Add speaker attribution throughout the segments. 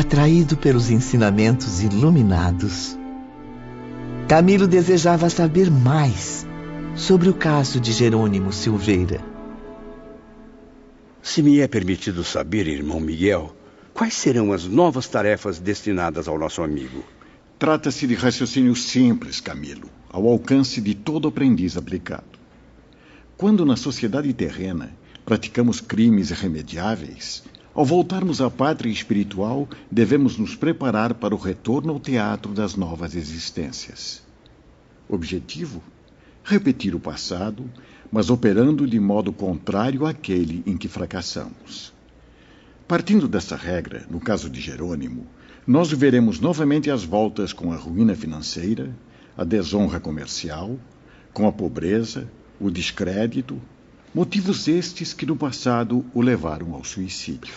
Speaker 1: Atraído pelos ensinamentos iluminados, Camilo desejava saber mais sobre o caso de Jerônimo Silveira.
Speaker 2: Se me é permitido saber, irmão Miguel, quais serão as novas tarefas destinadas ao nosso amigo?
Speaker 3: Trata-se de raciocínio simples, Camilo, ao alcance de todo aprendiz aplicado. Quando na sociedade terrena praticamos crimes irremediáveis, ao voltarmos à pátria espiritual, devemos nos preparar para o retorno ao teatro das novas existências. Objetivo? Repetir o passado, mas operando de modo contrário àquele em que fracassamos. Partindo dessa regra, no caso de Jerônimo, nós veremos novamente as voltas com a ruína financeira, a desonra comercial, com a pobreza, o descrédito, motivos estes que no passado o levaram ao suicídio.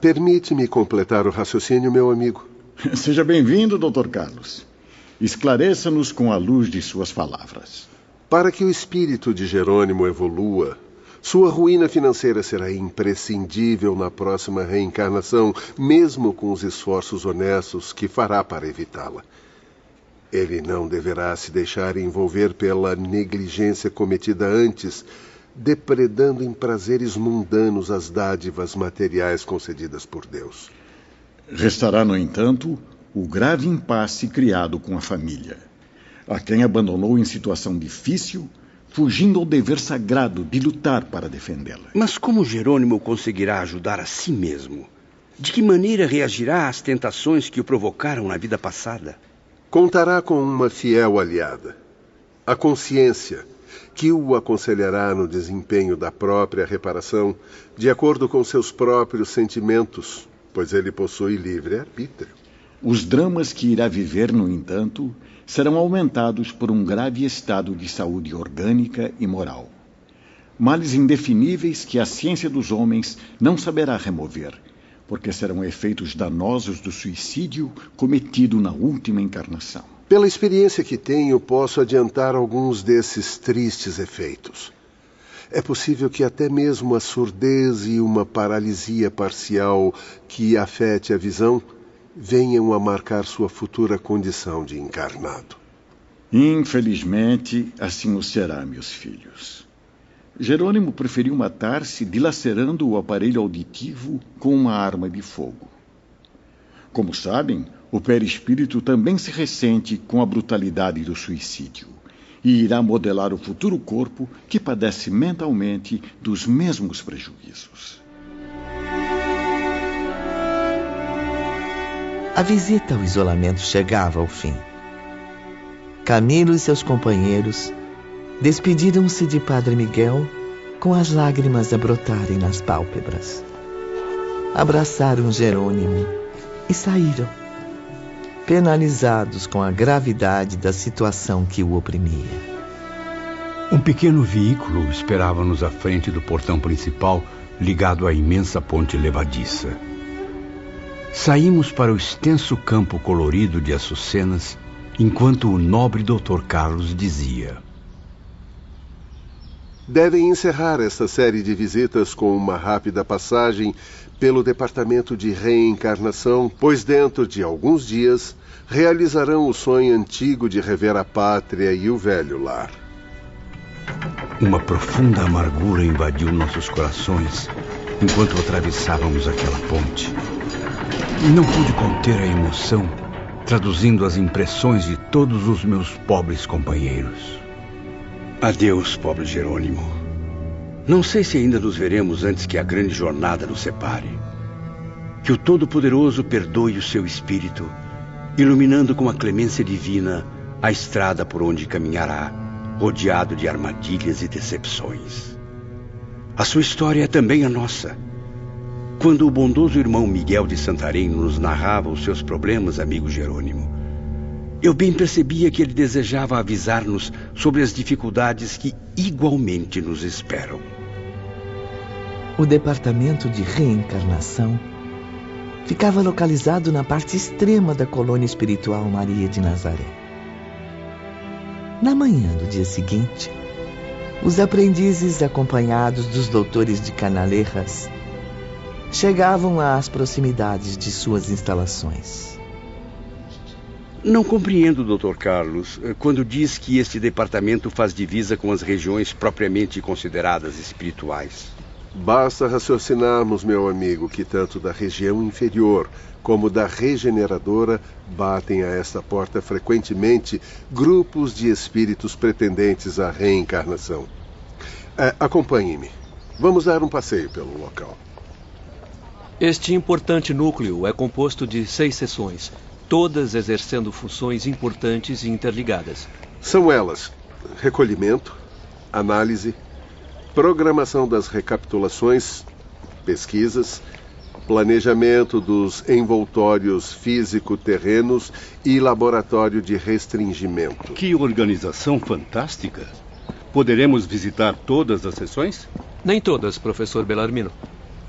Speaker 4: Permite-me completar o raciocínio, meu amigo?
Speaker 3: Seja bem-vindo, Dr. Carlos. Esclareça-nos com a luz de suas palavras.
Speaker 4: Para que o espírito de Jerônimo evolua, sua ruína financeira será imprescindível na próxima reencarnação, mesmo com os esforços honestos que fará para evitá-la. Ele não deverá se deixar envolver pela negligência cometida antes, depredando em prazeres mundanos as dádivas materiais concedidas por Deus.
Speaker 3: Restará, no entanto, o grave impasse criado com a família, a quem abandonou em situação difícil, fugindo ao dever sagrado de lutar para defendê-la.
Speaker 2: Mas como Jerônimo conseguirá ajudar a si mesmo? De que maneira reagirá às tentações que o provocaram na vida passada?
Speaker 4: Contará com uma fiel aliada, a consciência, que o aconselhará no desempenho da própria reparação, de acordo com seus próprios sentimentos, pois ele possui livre-arbítrio.
Speaker 3: Os dramas que irá viver, no entanto, serão aumentados por um grave estado de saúde orgânica e moral. Males indefiníveis que a ciência dos homens não saberá remover, porque serão efeitos danosos do suicídio cometido na última encarnação.
Speaker 4: Pela experiência que tenho, posso adiantar alguns desses tristes efeitos. É possível que até mesmo a surdez e uma paralisia parcial que afete a visão venham a marcar sua futura condição de encarnado.
Speaker 3: Infelizmente, assim o será, meus filhos. Jerônimo preferiu matar-se dilacerando o aparelho auditivo com uma arma de fogo. Como sabem, o perispírito também se ressente com a brutalidade do suicídio e irá modelar o futuro corpo que padece mentalmente dos mesmos prejuízos.
Speaker 1: A visita ao isolamento chegava ao fim. Camilo e seus companheiros despediram-se de Padre Miguel com as lágrimas a brotarem nas pálpebras. Abraçaram Jerônimo e saíram, penalizados com a gravidade da situação que o oprimia.
Speaker 2: Um pequeno veículo esperava-nos à frente do portão principal, ligado à imensa ponte levadiça. Saímos para o extenso campo colorido de açucenas, enquanto o nobre Dr. Carlos dizia:
Speaker 4: Devem encerrar esta série de visitas com uma rápida passagem pelo departamento de reencarnação, pois dentro de alguns dias realizarão o sonho antigo de rever a pátria e o velho lar.
Speaker 2: Uma profunda amargura invadiu nossos corações enquanto atravessávamos aquela ponte. E não pude conter a emoção, traduzindo as impressões de todos os meus pobres companheiros. Adeus, pobre Jerônimo. Não sei se ainda nos veremos antes que a grande jornada nos separe. Que o Todo-Poderoso perdoe o seu espírito, iluminando com a clemência divina a estrada por onde caminhará, rodeado de armadilhas e decepções. A sua história é também a nossa. Quando o bondoso irmão Miguel de Santarém nos narrava os seus problemas, amigo Jerônimo, eu bem percebia que ele desejava avisar-nos sobre as dificuldades que igualmente nos esperam.
Speaker 1: O departamento de reencarnação ficava localizado na parte extrema da colônia espiritual Maria de Nazaré. Na manhã do dia seguinte, os aprendizes, acompanhados dos doutores de Canalejas, chegavam às proximidades de suas instalações.
Speaker 2: Não compreendo, Dr. Carlos, quando diz que este departamento faz divisa com as regiões propriamente consideradas espirituais.
Speaker 4: Basta raciocinarmos, meu amigo, que tanto da região inferior como da regeneradora batem a esta porta frequentemente grupos de espíritos pretendentes à reencarnação. Acompanhe-me. Vamos dar um passeio pelo local.
Speaker 5: Este importante núcleo é composto de 6 seções, todas exercendo funções importantes e interligadas.
Speaker 4: São elas: recolhimento, análise, programação das recapitulações, pesquisas, planejamento dos envoltórios físico-terrenos e laboratório de restringimento.
Speaker 2: Que organização fantástica! Poderemos visitar todas as sessões?
Speaker 5: Nem todas, professor Bellarmino.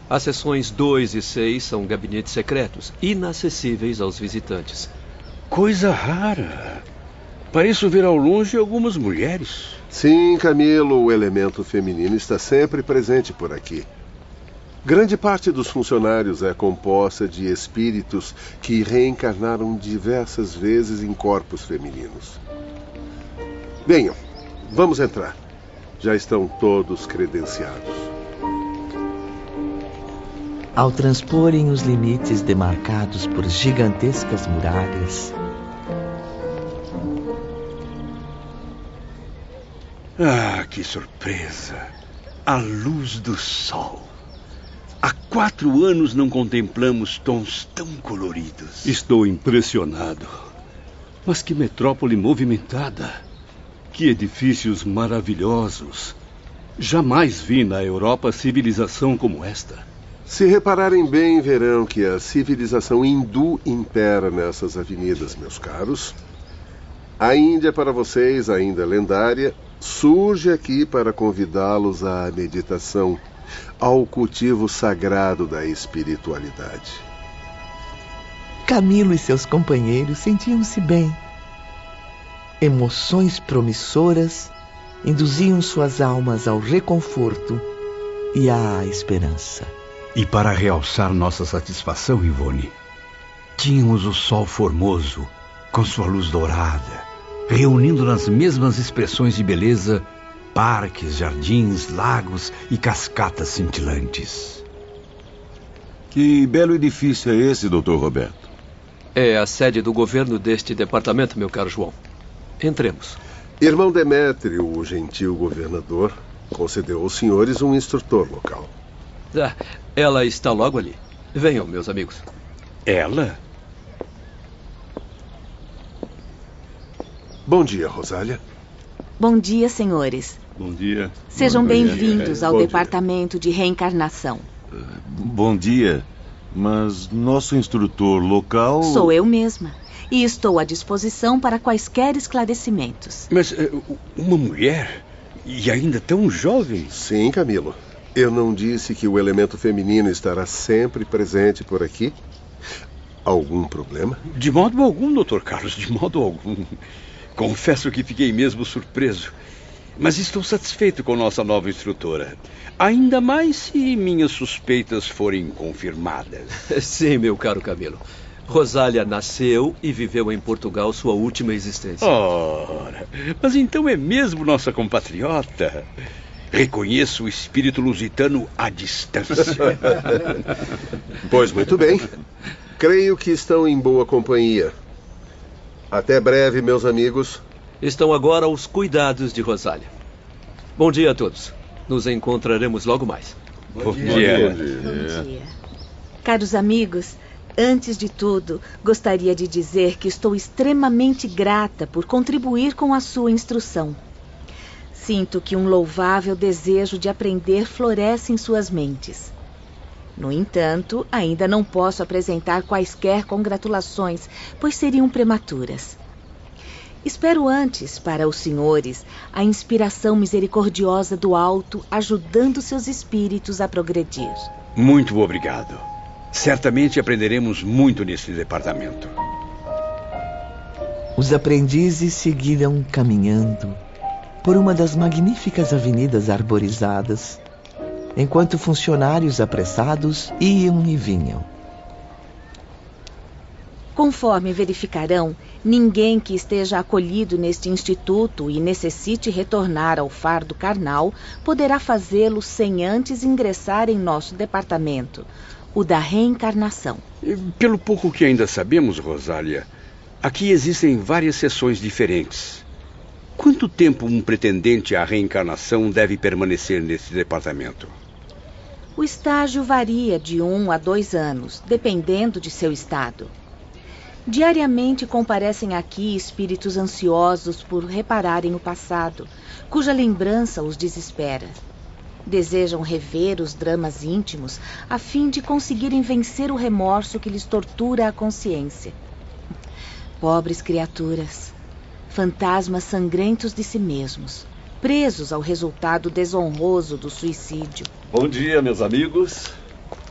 Speaker 5: As seções 2 e 6 são gabinetes secretos, inacessíveis aos visitantes.
Speaker 2: Coisa rara! Pareço ver ao longe algumas mulheres.
Speaker 4: Sim, Camilo, o elemento feminino está sempre presente por aqui. Grande parte dos funcionários é composta de espíritos que reencarnaram diversas vezes em corpos femininos. Venham, vamos entrar. Já estão todos credenciados.
Speaker 1: Ao transporem os limites demarcados por gigantescas muralhas,
Speaker 2: ah, que surpresa! A luz do sol. Há 4 anos não contemplamos tons tão coloridos. Estou impressionado. Mas que metrópole movimentada. Que edifícios maravilhosos. Jamais vi na Europa civilização como esta.
Speaker 4: Se repararem bem, verão que a civilização hindu impera nessas avenidas, meus caros. A Índia, para vocês, ainda lendária, surge aqui para convidá-los à meditação, ao cultivo sagrado da espiritualidade.
Speaker 1: Camilo e seus companheiros sentiam-se bem. Emoções promissoras induziam suas almas ao reconforto e à esperança.
Speaker 2: E para realçar nossa satisfação, Ivone, tínhamos o sol formoso, com sua luz dourada, reunindo nas mesmas expressões de beleza parques, jardins, lagos e cascatas cintilantes.
Speaker 6: Que belo edifício é esse, Dr. Roberto?
Speaker 5: É a sede do governo deste departamento, meu caro João. Entremos.
Speaker 4: Irmão Demétrio, o gentil governador, concedeu aos senhores um instrutor local.
Speaker 5: Ela está logo ali. Venham, meus amigos.
Speaker 2: Ela?
Speaker 4: Bom dia, Rosália.
Speaker 7: Bom dia, senhores.
Speaker 6: Bom dia.
Speaker 7: Sejam bem-vindos ao Departamento de Reencarnação.
Speaker 6: Bom dia. Mas nosso instrutor local...
Speaker 7: Sou eu mesma. E estou à disposição para quaisquer esclarecimentos.
Speaker 2: Mas uma mulher? E ainda tão jovem?
Speaker 4: Sim, Camilo. Eu não disse que o elemento feminino estará sempre presente por aqui? Algum problema?
Speaker 2: De modo algum, Dr. Carlos, de modo algum. Confesso que fiquei mesmo surpreso. Mas estou satisfeito com nossa nova instrutora. Ainda mais se minhas suspeitas forem confirmadas.
Speaker 5: Sim, meu caro Camilo. Rosália nasceu e viveu em Portugal sua última existência.
Speaker 2: Ora, mas então é mesmo nossa compatriota. Reconheço o espírito lusitano à distância.
Speaker 4: Pois muito bem. Creio que estão em boa companhia. Até breve, meus amigos.
Speaker 5: Estão agora aos cuidados de Rosália. Bom dia a todos. Nos encontraremos logo mais.
Speaker 2: Bom dia.
Speaker 7: Bom dia. Caros amigos, antes de tudo, gostaria de dizer que estou extremamente grata por contribuir com a sua instrução. Sinto que um louvável desejo de aprender floresce em suas mentes. No entanto, ainda não posso apresentar quaisquer congratulações, pois seriam prematuras. Espero antes, para os senhores, a inspiração misericordiosa do alto, ajudando seus espíritos a progredir.
Speaker 2: Muito obrigado. Certamente aprenderemos muito nesse departamento.
Speaker 1: Os aprendizes seguiram caminhando por uma das magníficas avenidas arborizadas, enquanto funcionários apressados iam e vinham.
Speaker 7: Conforme verificarão, ninguém que esteja acolhido neste instituto e necessite retornar ao fardo carnal poderá fazê-lo sem antes ingressar em nosso departamento, o da reencarnação.
Speaker 2: Pelo pouco que ainda sabemos, Rosália, aqui existem várias sessões diferentes. Quanto tempo um pretendente à reencarnação deve permanecer nesse departamento?
Speaker 7: O estágio varia de 1 a 2 anos, dependendo de seu estado. Diariamente comparecem aqui espíritos ansiosos por repararem o passado, cuja lembrança os desespera. Desejam rever os dramas íntimos a fim de conseguirem vencer o remorso que lhes tortura a consciência. Pobres criaturas, fantasmas sangrentos de si mesmos, presos ao resultado desonroso do suicídio.
Speaker 8: Bom dia, meus amigos.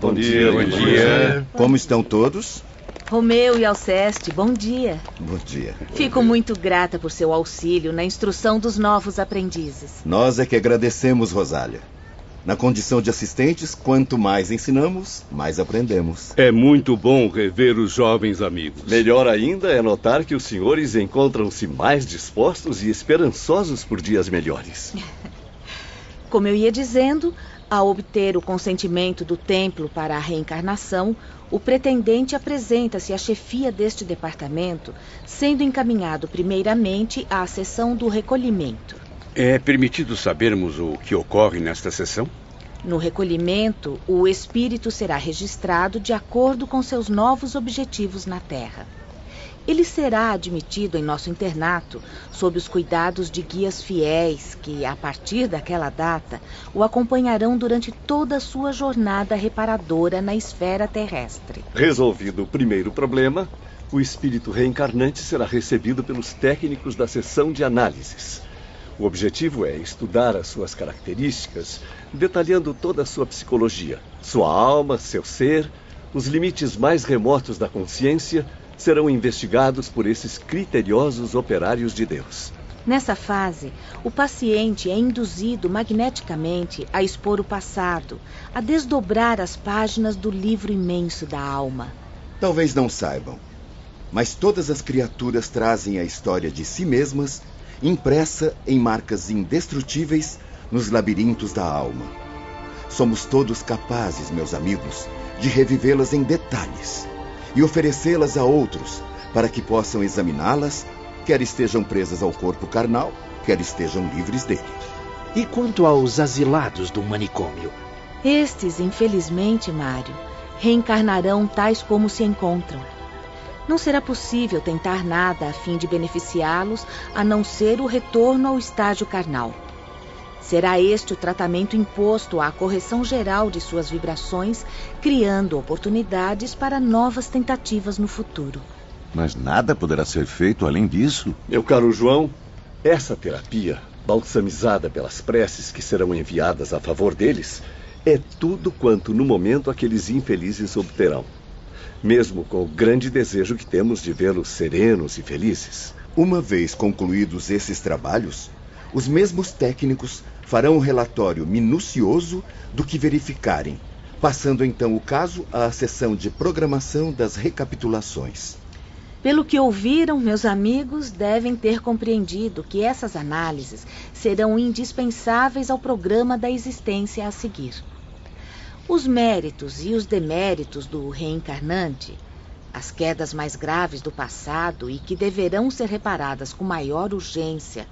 Speaker 2: Bom dia.
Speaker 9: Como estão todos?
Speaker 7: Romeu e Alceste, bom dia.
Speaker 9: Bom dia.
Speaker 7: Fico muito grata por seu auxílio na instrução dos novos aprendizes.
Speaker 9: Nós é que agradecemos, Rosália. Na condição de assistentes, quanto mais ensinamos, mais aprendemos.
Speaker 2: É muito bom rever os jovens amigos.
Speaker 8: Melhor ainda é notar que os senhores encontram-se mais dispostos e esperançosos por dias melhores.
Speaker 7: Como eu ia dizendo, ao obter o consentimento do templo para a reencarnação, o pretendente apresenta-se à chefia deste departamento, sendo encaminhado primeiramente à sessão do recolhimento.
Speaker 2: É permitido sabermos o que ocorre nesta sessão?
Speaker 7: No recolhimento, o espírito será registrado de acordo com seus novos objetivos na Terra. Ele será admitido em nosso internato, sob os cuidados de guias fiéis que, a partir daquela data, o acompanharão durante toda a sua jornada reparadora na esfera terrestre.
Speaker 8: Resolvido o primeiro problema, o espírito reencarnante será recebido pelos técnicos da seção de análises. O objetivo é estudar as suas características, detalhando toda a sua psicologia, sua alma, seu ser, os limites mais remotos da consciência serão investigados por esses criteriosos operários de Deus.
Speaker 7: Nessa fase, o paciente é induzido magneticamente a expor o passado, a desdobrar as páginas do livro imenso da alma.
Speaker 9: Talvez não saibam, mas todas as criaturas trazem a história de si mesmas impressa em marcas indestrutíveis nos labirintos da alma. Somos todos capazes, meus amigos, de revivê-las em detalhes e oferecê-las a outros para que possam examiná-las, quer estejam presas ao corpo carnal, quer estejam livres dele.
Speaker 10: E quanto aos asilados do manicômio?
Speaker 7: Estes, infelizmente, Mário, reencarnarão tais como se encontram. Não será possível tentar nada a fim de beneficiá-los, a não ser o retorno ao estágio carnal. Será este o tratamento imposto à correção geral de suas vibrações, criando oportunidades para novas tentativas no futuro.
Speaker 6: Mas nada poderá ser feito além disso?
Speaker 8: Meu caro João, essa terapia, balsamizada pelas preces que serão enviadas a favor deles, é tudo quanto no momento aqueles infelizes obterão. Mesmo com o grande desejo que temos de vê-los serenos e felizes.
Speaker 9: Uma vez concluídos esses trabalhos, os mesmos técnicos farão um relatório minucioso do que verificarem, passando então o caso à sessão de programação das recapitulações.
Speaker 7: Pelo que ouviram, meus amigos devem ter compreendido que essas análises serão indispensáveis ao programa da existência a seguir. Os méritos e os deméritos do reencarnante, as quedas mais graves do passado e que deverão ser reparadas com maior urgência,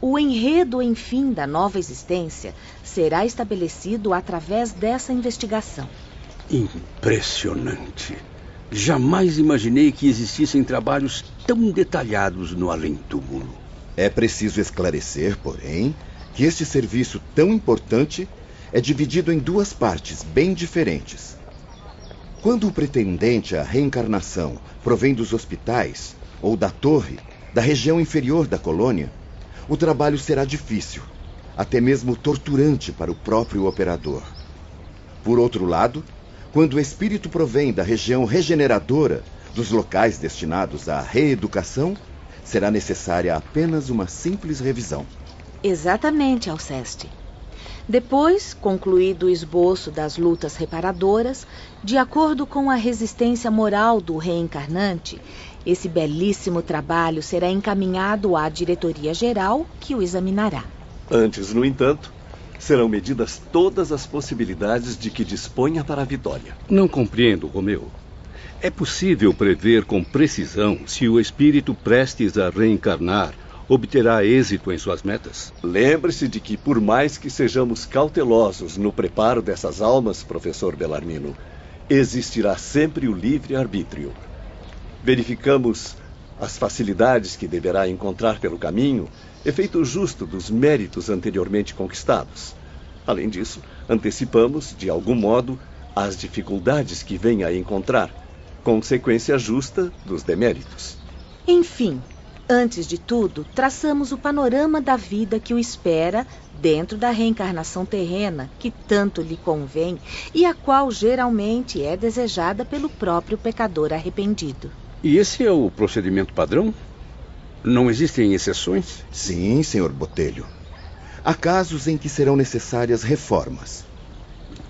Speaker 7: o enredo, enfim, da nova existência será estabelecido através dessa investigação.
Speaker 2: Impressionante! Jamais imaginei que existissem trabalhos tão detalhados no além-túmulo.
Speaker 9: É preciso esclarecer, porém, que este serviço tão importante é dividido em duas partes bem diferentes. Quando o pretendente à reencarnação provém dos hospitais ou da torre, da região inferior da colônia, o trabalho será difícil, até mesmo torturante para o próprio operador. Por outro lado, quando o espírito provém da região regeneradora, dos locais destinados à reeducação, será necessária apenas uma simples revisão.
Speaker 7: Exatamente, Alceste. Depois, concluído o esboço das lutas reparadoras, de acordo com a resistência moral do reencarnante, esse belíssimo trabalho será encaminhado à diretoria-geral, que o examinará.
Speaker 8: Antes, no entanto, serão medidas todas as possibilidades de que disponha para a vitória.
Speaker 2: Não compreendo, Romeu. É possível prever com precisão se o espírito prestes a reencarnar obterá êxito em suas metas?
Speaker 8: Lembre-se de que, por mais que sejamos cautelosos no preparo dessas almas, professor Bellarmino, existirá sempre o livre-arbítrio. Verificamos as facilidades que deverá encontrar pelo caminho, efeito justo dos méritos anteriormente conquistados. Além disso, antecipamos, de algum modo, as dificuldades que venha a encontrar, consequência justa dos deméritos.
Speaker 7: Enfim, antes de tudo, traçamos o panorama da vida que o espera dentro da reencarnação terrena, que tanto lhe convém e a qual geralmente é desejada pelo próprio pecador arrependido.
Speaker 2: E esse é o procedimento padrão? Não existem exceções?
Speaker 9: Sim, senhor Botelho. Há casos em que serão necessárias reformas.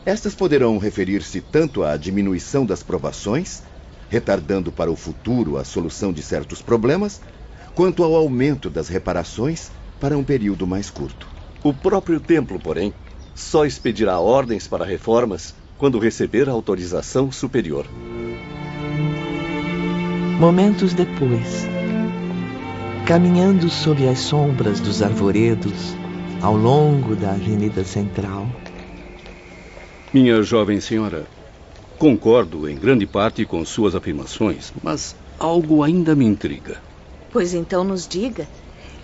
Speaker 9: Estas poderão referir-se tanto à diminuição das provações, retardando para o futuro a solução de certos problemas, quanto ao aumento das reparações para um período mais curto.
Speaker 8: O próprio templo, porém, só expedirá ordens para reformas quando receber a autorização superior.
Speaker 1: Momentos depois, caminhando sob as sombras dos arvoredos, ao longo da Avenida Central.
Speaker 2: Minha jovem senhora, concordo em grande parte com suas afirmações, mas algo ainda me intriga.
Speaker 7: Pois então nos diga.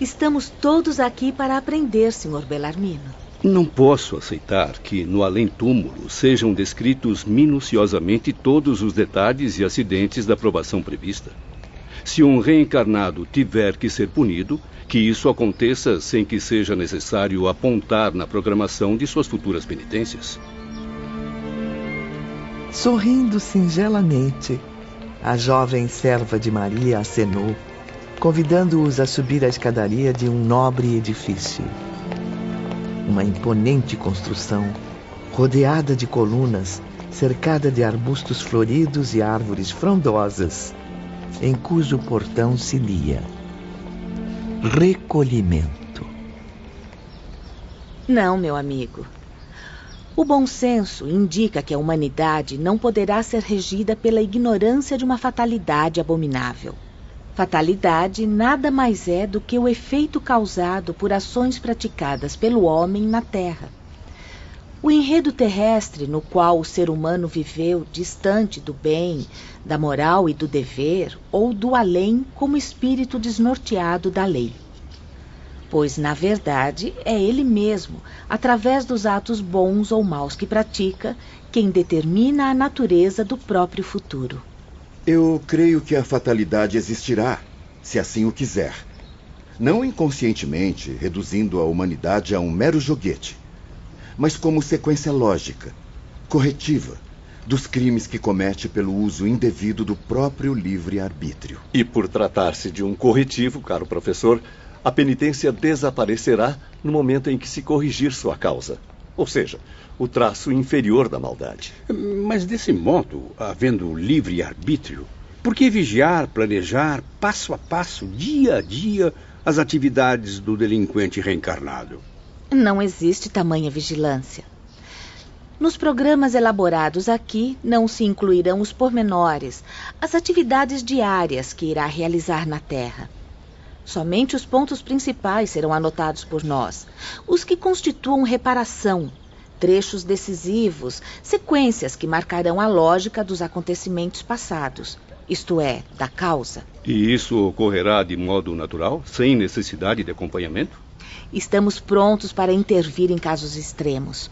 Speaker 7: Estamos todos aqui para aprender, Sr. Bellarmino.
Speaker 2: Não posso aceitar que no além-túmulo sejam descritos minuciosamente todos os detalhes e acidentes da provação prevista. Se um reencarnado tiver que ser punido, que isso aconteça sem que seja necessário apontar na programação de suas futuras penitências.
Speaker 1: Sorrindo singelamente, a jovem serva de Maria acenou, convidando-os a subir a escadaria de um nobre edifício. Uma imponente construção, rodeada de colunas, cercada de arbustos floridos e árvores frondosas, em cujo portão se lia: recolhimento.
Speaker 7: Não, meu amigo. O bom senso indica que a humanidade não poderá ser regida pela ignorância de uma fatalidade abominável. Fatalidade nada mais é do que o efeito causado por ações praticadas pelo homem na Terra. O enredo terrestre no qual o ser humano viveu distante do bem, da moral e do dever, ou do além como espírito desnorteado da lei. Pois, na verdade, é ele mesmo, através dos atos bons ou maus que pratica, quem determina a natureza do próprio futuro.
Speaker 9: Eu creio que a fatalidade existirá, se assim o quiser. Não inconscientemente, reduzindo a humanidade a um mero joguete, mas como sequência lógica, corretiva, dos crimes que comete pelo uso indevido do próprio livre-arbítrio.
Speaker 8: E por tratar-se de um corretivo, caro professor, a penitência desaparecerá no momento em que se corrigir sua causa. Ou seja, o traço inferior da maldade.
Speaker 2: Mas desse modo, havendo livre-arbítrio, por que vigiar, planejar, passo a passo, dia a dia, as atividades do delinquente reencarnado?
Speaker 7: Não existe tamanha vigilância. Nos programas elaborados aqui, não se incluirão os pormenores, as atividades diárias que irá realizar na Terra. Somente os pontos principais serão anotados por nós, os que constituam reparação, trechos decisivos, sequências que marcarão a lógica dos acontecimentos passados, isto é, da causa.
Speaker 2: E isso ocorrerá de modo natural, sem necessidade de acompanhamento?
Speaker 7: Estamos prontos para intervir em casos extremos.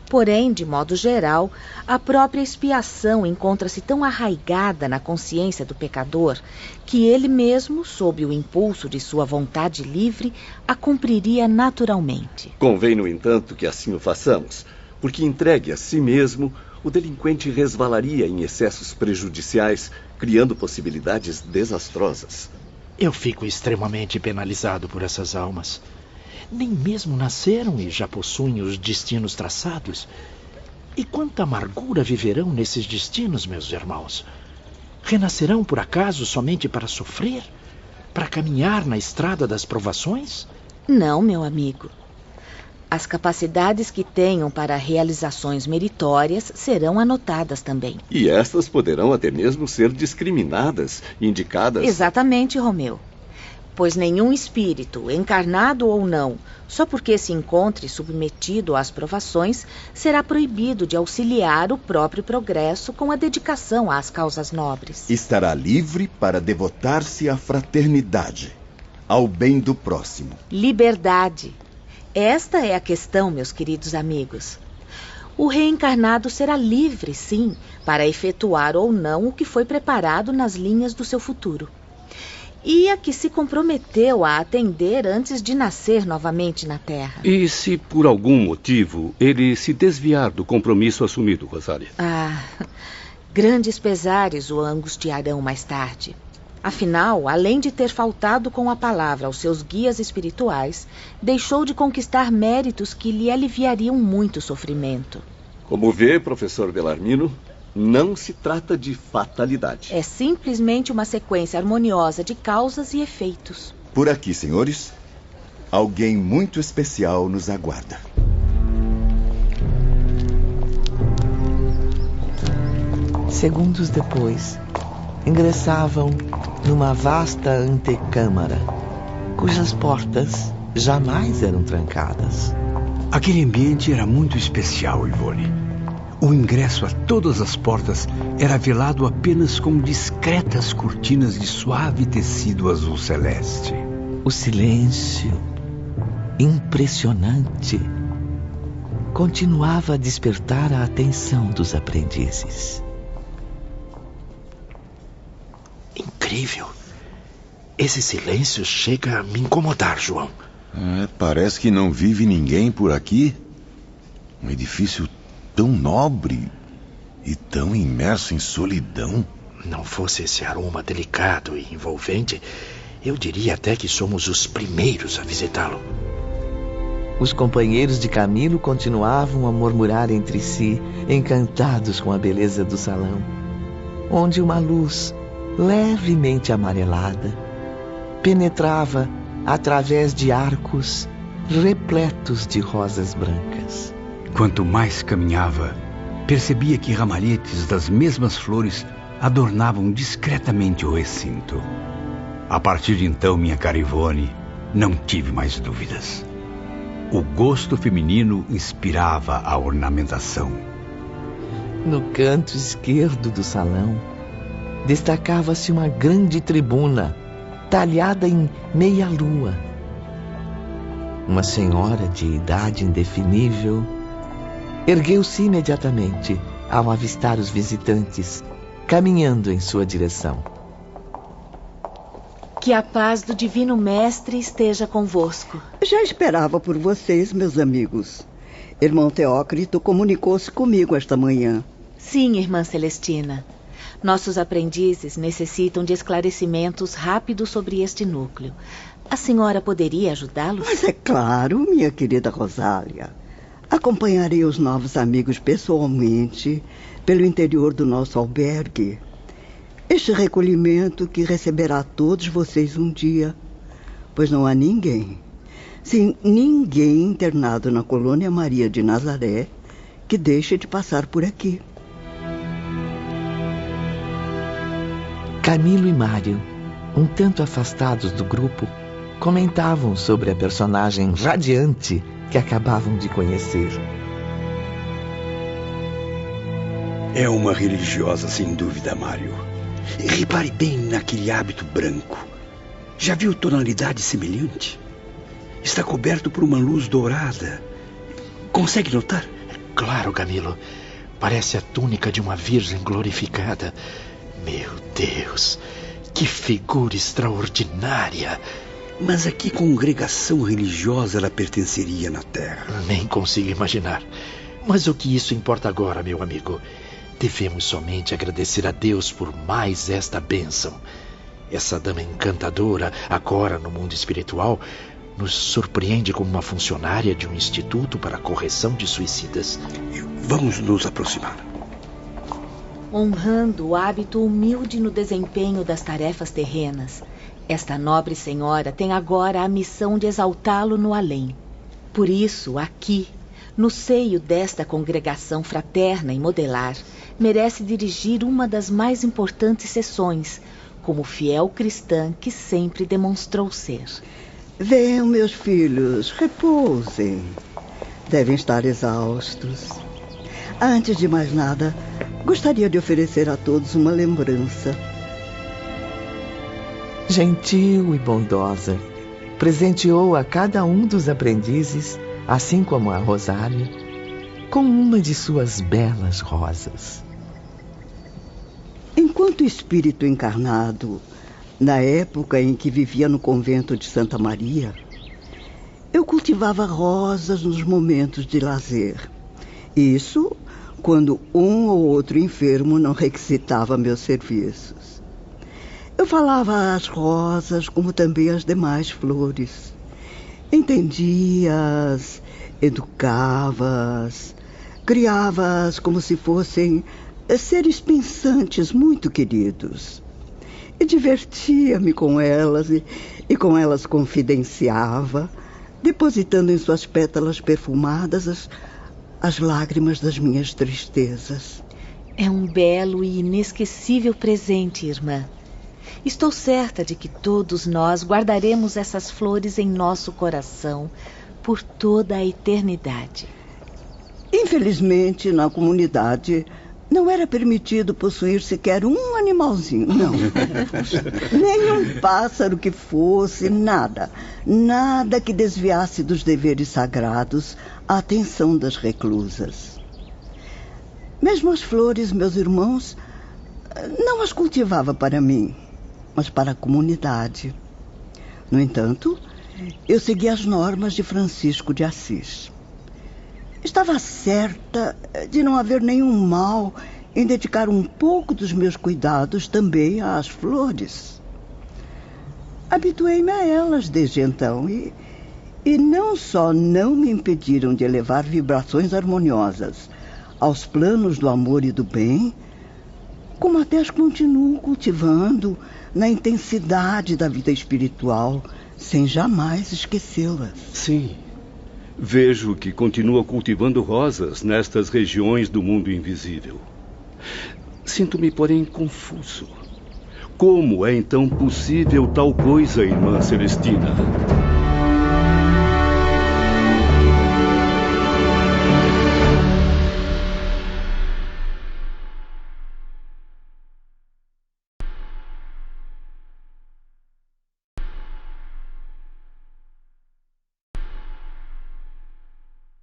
Speaker 7: Porém, de modo geral, a própria expiação encontra-se tão arraigada na consciência do pecador que ele mesmo, sob o impulso de sua vontade livre, a cumpriria naturalmente.
Speaker 8: Convém, no entanto, que assim o façamos, porque entregue a si mesmo, o delinquente resvalaria em excessos prejudiciais, criando possibilidades desastrosas.
Speaker 10: Eu fico extremamente penalizado por essas almas. nem mesmo nasceram e já possuem os destinos traçados. E quanta amargura viverão nesses destinos, meus irmãos? Renascerão por acaso somente para sofrer? Para caminhar na estrada das provações?
Speaker 7: Não, meu amigo. As capacidades que tenham para realizações meritórias serão anotadas também.
Speaker 8: E estas poderão até mesmo ser discriminadas, indicadas...
Speaker 7: Exatamente, Romeu. Pois nenhum espírito, encarnado ou não, só porque se encontre submetido às provações, será proibido de auxiliar o próprio progresso com a dedicação às causas nobres.
Speaker 9: Estará livre para devotar-se à fraternidade, ao bem do próximo.
Speaker 7: Liberdade. Esta é a questão, meus queridos amigos. O reencarnado será livre, sim, para efetuar ou não o que foi preparado nas linhas do seu futuro. E a que se comprometeu a atender antes de nascer novamente na Terra.
Speaker 8: E se por algum motivo ele se desviar do compromisso assumido, Rosália?
Speaker 7: Grandes pesares o angustiarão mais tarde. Afinal, além de ter faltado com a palavra aos seus guias espirituais, deixou de conquistar méritos que lhe aliviariam muito sofrimento.
Speaker 8: Como vê, professor Bellarmino, não se trata de fatalidade.
Speaker 7: É simplesmente uma sequência harmoniosa de causas e efeitos.
Speaker 9: Por aqui, senhores, alguém muito especial nos aguarda.
Speaker 1: Segundos depois, ingressavam numa vasta antecâmara, cujas portas jamais eram trancadas.
Speaker 2: Aquele ambiente era muito especial, Ivone. O ingresso a todas as portas era velado apenas com discretas cortinas de suave tecido azul celeste.
Speaker 1: O silêncio, impressionante, continuava a despertar a atenção dos aprendizes.
Speaker 10: Incrível. Esse silêncio chega a me incomodar, João.
Speaker 6: Parece que não vive ninguém por aqui. Um edifício tão nobre e tão imerso em solidão.
Speaker 10: Não fosse esse aroma delicado e envolvente, eu diria até que somos os primeiros a visitá-lo.
Speaker 1: Os companheiros de Camilo continuavam a murmurar entre si, encantados com a beleza do salão, onde uma luz levemente amarelada penetrava através de arcos repletos de rosas brancas.
Speaker 2: Quanto mais caminhava, percebia que ramalhetes das mesmas flores adornavam discretamente o recinto. A partir de então, minha cara Ivone, não tive mais dúvidas. O gosto feminino inspirava a ornamentação.
Speaker 1: No canto esquerdo do salão, destacava-se uma grande tribuna, talhada em meia-lua. Uma senhora de idade indefinível ergueu-se imediatamente ao avistar os visitantes, caminhando em sua direção.
Speaker 7: Que a paz do Divino Mestre esteja convosco.
Speaker 11: Já esperava por vocês, meus amigos. Irmão Teócrito comunicou-se comigo esta manhã.
Speaker 7: Sim, irmã Celestina. Nossos aprendizes necessitam de esclarecimentos rápidos sobre este núcleo. A senhora poderia ajudá-los?
Speaker 11: Mas é claro, minha querida Rosália. Acompanharei os novos amigos pessoalmente pelo interior do nosso albergue. Este recolhimento que receberá todos vocês um dia, pois não há ninguém, sim, ninguém internado na colônia Maria de Nazaré que deixe de passar por aqui.
Speaker 1: Camilo e Mário, um tanto afastados do grupo, comentavam sobre a personagem radiante que acabavam de conhecer.
Speaker 2: É uma religiosa, sem dúvida, Mário. E repare bem naquele hábito branco. Já viu tonalidade semelhante? Está coberto por uma luz dourada. Consegue notar?
Speaker 10: Claro, Camilo. Parece a túnica de uma virgem glorificada. Meu Deus, que figura extraordinária!
Speaker 2: Mas a que congregação religiosa ela pertenceria na Terra?
Speaker 10: Nem consigo imaginar. Mas o que isso importa agora, meu amigo? Devemos somente agradecer a Deus por mais esta bênção. Essa dama encantadora, agora no mundo espiritual, nos surpreende como uma funcionária de um instituto para a correção de suicidas.
Speaker 2: Vamos nos aproximar.
Speaker 7: Honrando o hábito humilde no desempenho das tarefas terrenas, esta nobre senhora tem agora a missão de exaltá-lo no além. Por isso, aqui, no seio desta congregação fraterna em Modelar, merece dirigir uma das mais importantes sessões, como fiel cristã que sempre demonstrou ser.
Speaker 11: Venham, meus filhos, repousem. Devem estar exaustos. Antes de mais nada, gostaria de oferecer a todos uma lembrança.
Speaker 1: Gentil e bondosa, presenteou a cada um dos aprendizes, assim como a Rosália, com uma de suas belas rosas.
Speaker 11: Enquanto espírito encarnado, na época em que vivia no convento de Santa Maria, eu cultivava rosas nos momentos de lazer. Isso quando um ou outro enfermo não requisitava meus serviços. Eu falava às rosas como também às demais flores. Entendia-as, educava-as, criava-as como se fossem seres pensantes muito queridos. E divertia-me com elas e com elas confidenciava, depositando em suas pétalas perfumadas as lágrimas das minhas tristezas.
Speaker 7: É um belo e inesquecível presente, irmã. Estou certa de que todos nós guardaremos essas flores em nosso coração por toda a eternidade.
Speaker 11: Infelizmente, na comunidade, não era permitido possuir sequer um animalzinho, não. Nem um pássaro que fosse, nada. Nada que desviasse dos deveres sagrados a atenção das reclusas. Mesmo as flores, meus irmãos, não as cultivava para mim, mas para a comunidade. No entanto, eu segui as normas de Francisco de Assis. Estava certa de não haver nenhum mal em dedicar um pouco dos meus cuidados também às flores. Habituei-me a elas desde então e não só não me impediram de elevar vibrações harmoniosas aos planos do amor e do bem, como até as continuo cultivando na intensidade da vida espiritual, sem jamais esquecê-las.
Speaker 8: Sim. Vejo que continua cultivando rosas nestas regiões do mundo invisível. Sinto-me, porém, confuso. Como é então possível tal coisa, irmã Celestina?